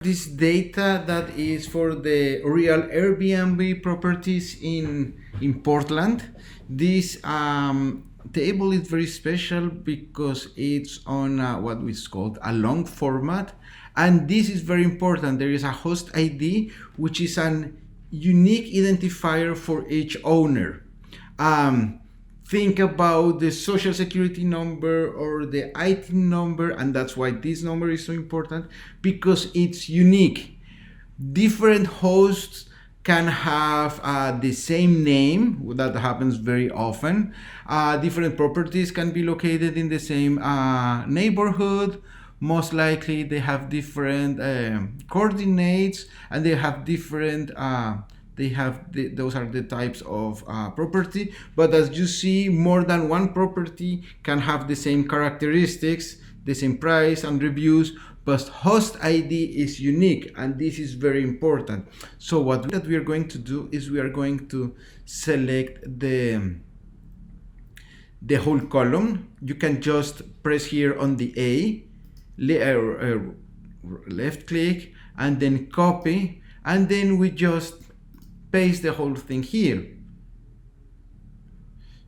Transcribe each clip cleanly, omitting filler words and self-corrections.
This data that is for the real Airbnb properties in Portland. This table is very special because it's on what is called a long format, and this is very important. There is a host ID, which is an unique identifier for each owner. Think about the social security number or the IT number, and that's why this number is so important, because it's unique. Different hosts can have the same name. That happens very often. Different properties can be located in the same neighborhood. Most likely they have different coordinates, and they have different those are the types of property. But as you see, more than one property can have the same characteristics, the same price and reviews, but host ID is unique, and this is very important. So what that we are going to do is we are going to select the whole column. You can just press here on the left click and then copy, and then we just paste the whole thing here.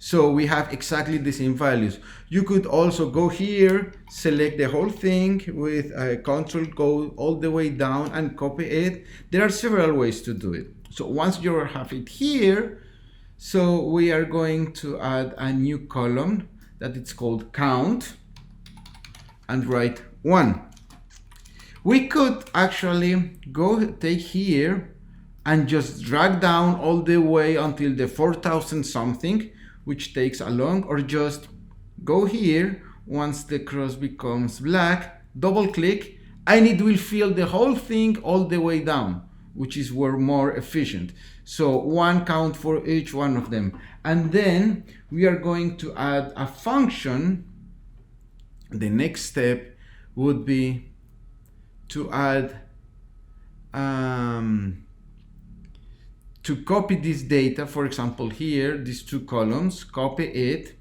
So we have exactly the same values. You could also go here, select the whole thing with Control, go all the way down and copy it. There are several ways to do it. So once you have it here, so we are going to add a new column that it's called count and write 1. We could actually take here and just drag down all the way until the 4,000 something, which takes a long, or just go here once the cross becomes black, double click, and it will fill the whole thing all the way down, which is more efficient. So 1 count for each one of them. And then we are going to add a function. The next step would be to add to copy this data. For example, here, these 2 columns, copy it,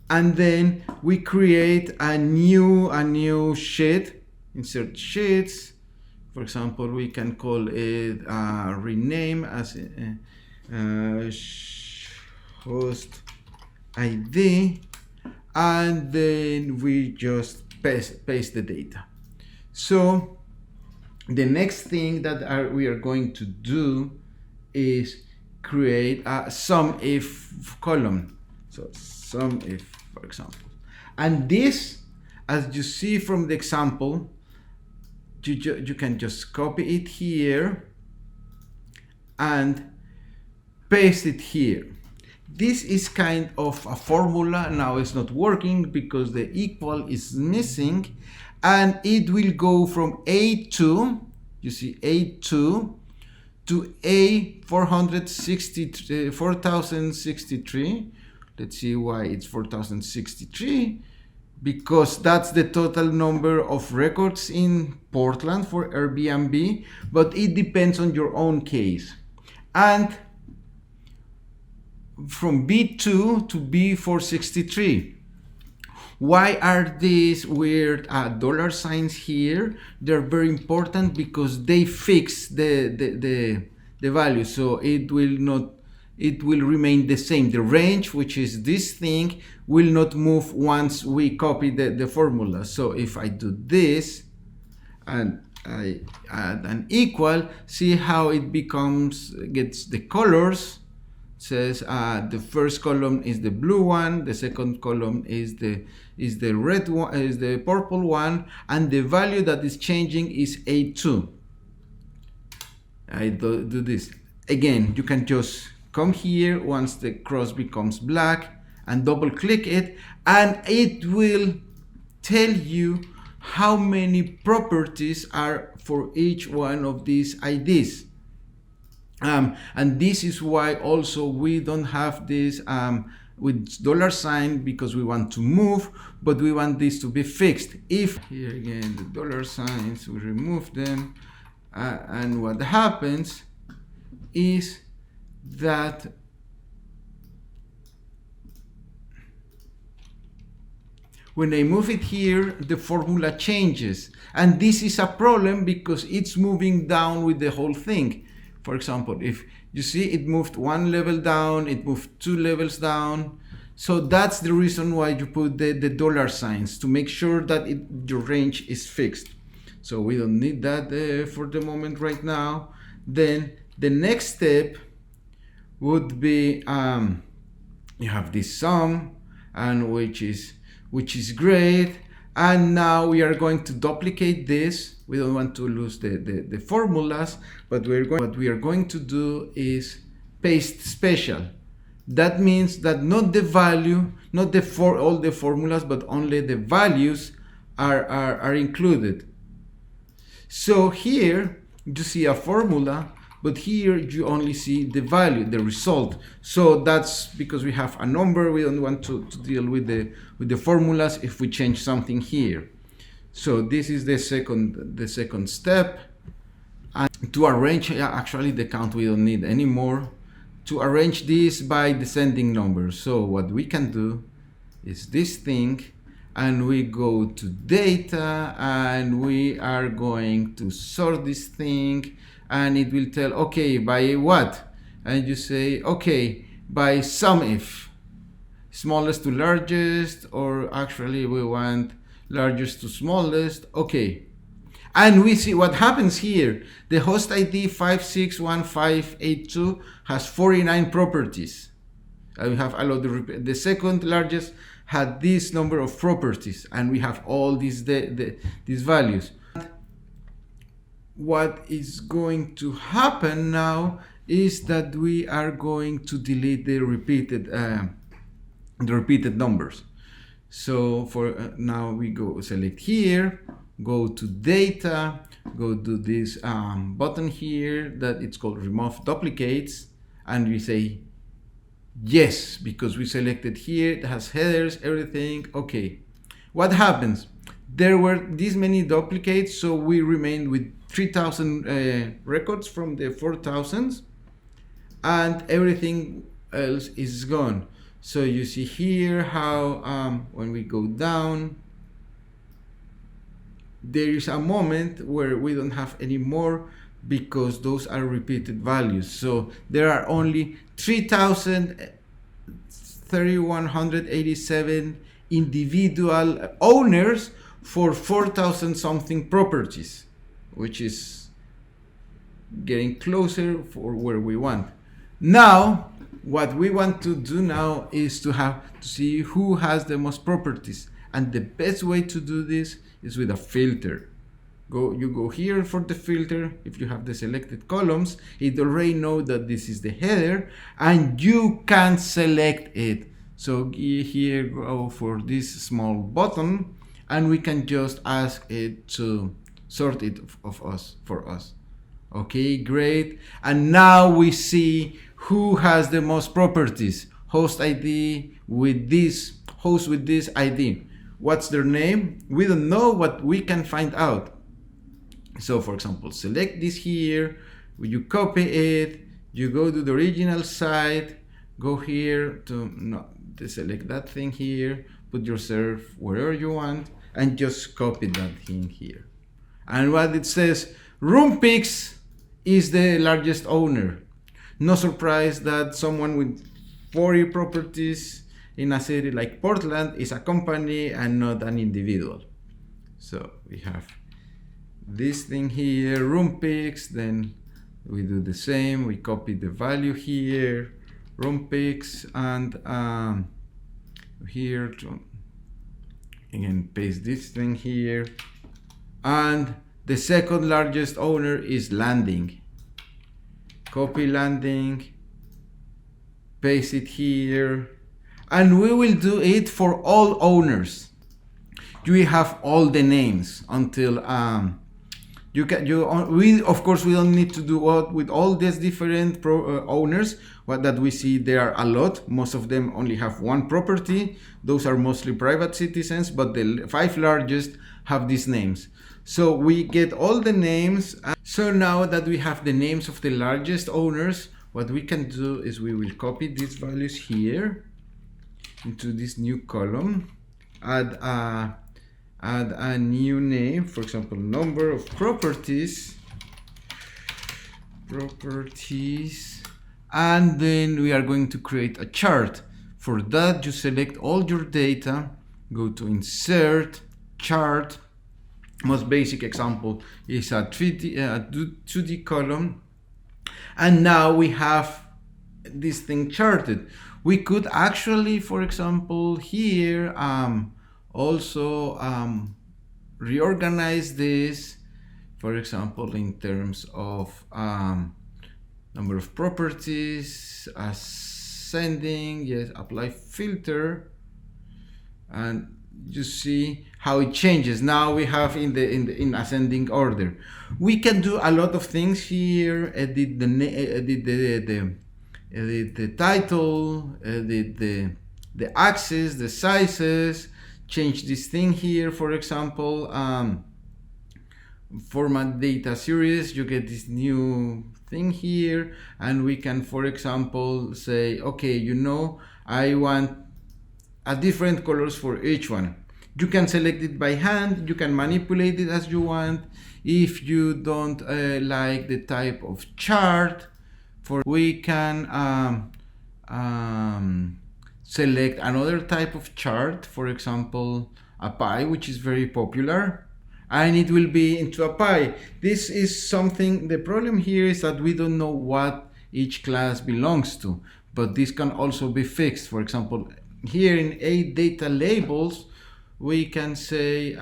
and then we create a new sheet, insert sheets. For example, we can call it rename as host ID, and then we just paste the data. So the next thing that we are going to do is create a SUMIF column. So SUMIF, for example. And this, as you see from the example, you can just copy it here and paste it here. This is kind of a formula. Now it's not working because the equal is missing, and it will go from A2, you see A2, to A4063. Let's see why it's 4063, because that's the total number of records in Portland for Airbnb, but it depends on your own case. And from B2 to B463. Why are these weird dollar signs here? They're very important because they fix the value, so it will remain the same. The range, which is this thing, will not move once we copy the formula. So if I do this and I add an equal, see how it gets the colors. Says the first column is the blue one, the second column is the red one, is the purple one, and the value that is changing is A2. I do this again. You can just come here once the cross becomes black and double click it, and it will tell you how many properties are for each one of these IDs. And this is why also we don't have this with dollar sign, because we want to move, but we want this to be fixed. If here again the dollar signs, we remove them, and what happens is that When I move it here, the formula changes. And this is a problem because it's moving down with the whole thing. For example, if you see it moved one level down, it moved 2 levels down. So that's the reason why you put the dollar signs, to make sure that your range is fixed. So we don't need that for the moment right now. Then the next step would be you have this sum, and which is great. And now we are going to duplicate this. We don't want to lose the formulas, but what we are going to do is paste special. That means that not the value, not all the formulas, but only the values are included. So here you see a formula, but here you only see the value, the result. So that's because we have a number. We don't want to deal with the formulas if we change something here. So this is the second step. And to arrange, actually the count we don't need anymore. To arrange this by descending numbers. So what we can do is this thing, and we go to data, and we are going to sort this thing, and it will tell, okay, by what? And you say, okay, by SUMIF, smallest to largest, or actually we want largest to smallest. Okay. And we see what happens here. The host ID 561582 has 49 properties. We have allowed the second largest had this number of properties, and we have all these values. What is going to happen now is that we are going to delete the repeated numbers. So for now we go select here, go to data, go to this button here that it's called remove duplicates, and we say yes, because we selected here, it has headers, everything. Okay, what happens? There were this many duplicates, so we remained with 3,000 records from the 4,000s, and everything else is gone. So you see here how when we go down, there is a moment where we don't have any more because those are repeated values. So there are only 3,187 individual owners for 4,000 something properties, which is getting closer for where we want. Now, what we want to do now is to see who has the most properties. And the best way to do this is with a filter. You go here for the filter. If you have the selected columns, it already knows that this is the header, and you can select it. So here go for this small button, and we can just ask it to sort it for us. Okay, great. And now we see who has the most properties. Host ID with this host with this ID. What's their name? We don't know, but we can find out. So for example, select this here, you copy it, you go to the original site, go here to select that thing here, put yourself wherever you want, and just copy that thing here. And what it says, Roompix is the largest owner. No surprise that someone with 40 properties in a city like Portland is a company and not an individual. So we have this thing here, Roompix, then we do the same, we copy the value here, Roompix, and here to again paste this thing here, and the second largest owner is Landing. Copy Landing, paste it here, and we will do it for all owners. You have all the names until we of course we don't need to do with all these different owners. What that we see, there are a lot. Most of them only have one property. Those are mostly private citizens, but the 5 largest have these names. So we get all the names. So now that we have the names of the largest owners, what we can do is we will copy these values here into this new column, add a new name, for example, number of properties, and then we are going to create a chart. For that, you select all your data, go to insert, chart. Most basic example is a 2D column, and now we have this thing charted. We could actually, for example, here also reorganize this, for example, in terms of number of properties, ascending, yes, apply filter, and you see how it changes. Now we have in ascending order. We can do a lot of things here. Edit the title, edit the axis, the sizes, change this thing here, for example, format data series. You get this new thing here, and we can, for example, say, okay, you know, I want a different colors for each one. You can select it by hand, you can manipulate it as you want. If you don't like the type of chart, we can select another type of chart, for example, a pie, which is very popular, and it will be into a pie. This is something, the problem here is that we don't know what each class belongs to, but this can also be fixed. For example, here in A data labels, we can say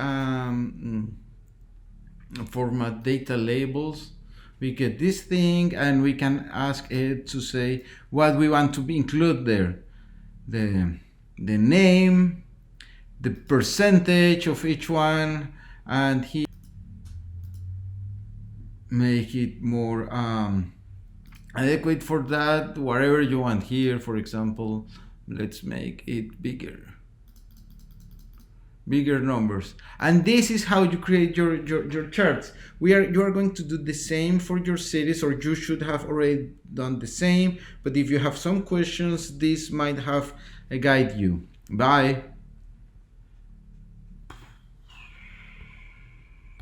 format data labels. We get this thing, and we can ask it to say what we want to be include there. The name, the percentage of each one, and here make it more adequate for that, whatever you want. Here, for example, let's make it bigger numbers. And this is how you create your charts. You are going to do the same for your series, or you should have already done the same, but if you have some questions, this might have a guide you. Bye.